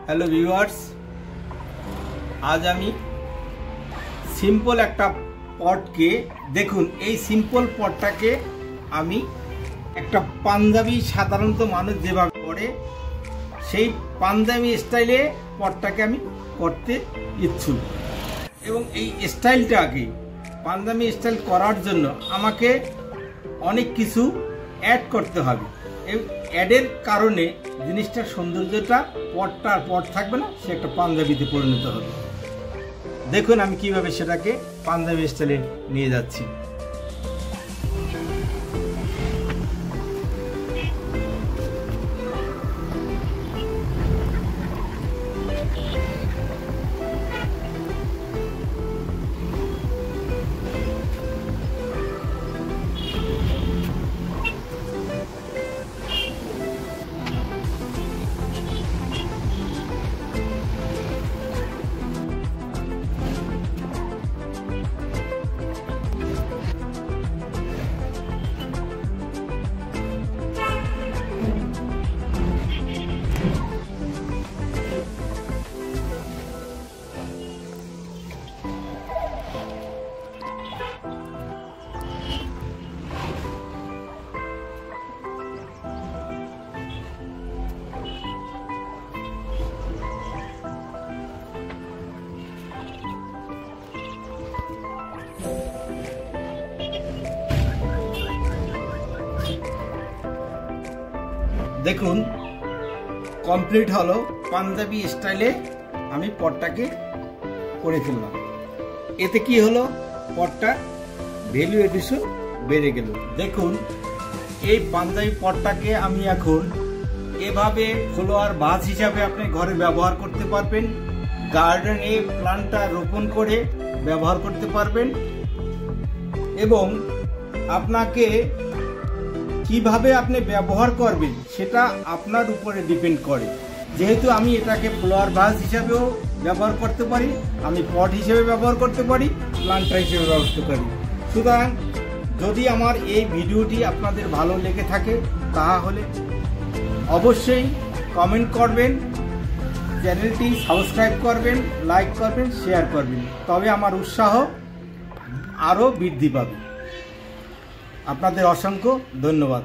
Hello viewers, आज आमी simple एक पट के देखुन এই सिम्पल पटटाके आमी एक पांजाबी साधारणत मानुष जेभाবে করে সেই পাঞ্জাবি স্টাইলে পটটাকে আমি করতে ইচ্ছুক এবং এই স্টাইলটাকে পাঞ্জাবি স্টাইল করার জন্য আমাকে অনেক কিছু অ্যাড করতে হবে। এই অ্যাডের কারণে জিনিসটার সৌন্দর্যটা পটটার পট থাকবে না, সে একটা পাঞ্জাবিতে পরিণত হবে। দেখুন আমি কিভাবে সেটাকে পাঞ্জাবি স্টাইলে নিয়ে যাচ্ছি। দেখুন কমপ্লিট হলো, পাঞ্জাবি স্টাইলে আমি পটটাকে করে ফেললাম। এতে কি হলো, পটটা ভ্যালু এডিশন বেড়ে গেল। দেখুন এই পাঞ্জাবি পটটাকে আমি এখন এভাবে ফ্লাওয়ার ভাস হিসাবে আপনি ঘরে ব্যবহার করতে পারবেন, গার্ডেনে প্ল্যান্টটা রোপণ করে ব্যবহার করতে পারবেন এবং আপনাকে কিভাবে আপনি ব্যবহার করবেন সেটা আপনার উপরে ডিপেন্ড করে। যেহেতু আমি এটাকে ফ্লাওয়ার ভাস হিসাবেও ব্যবহার করতে পারি, আমি পট হিসেবে ব্যবহার করতে পারি, প্লান্টার হিসেবে ব্যবহার করতে পারি। সুতরাং যদি আমার এই ভিডিওটি আপনাদের ভালো লেগে থাকে তাহলে অবশ্যই কমেন্ট করবেন, চ্যানেলটি সাবস্ক্রাইব করবেন, লাইক করবেন, শেয়ার করবেন, তবে আমার উৎসাহ আরও বৃদ্ধি পাবে। আপনাদের অসংখ্য ধন্যবাদ।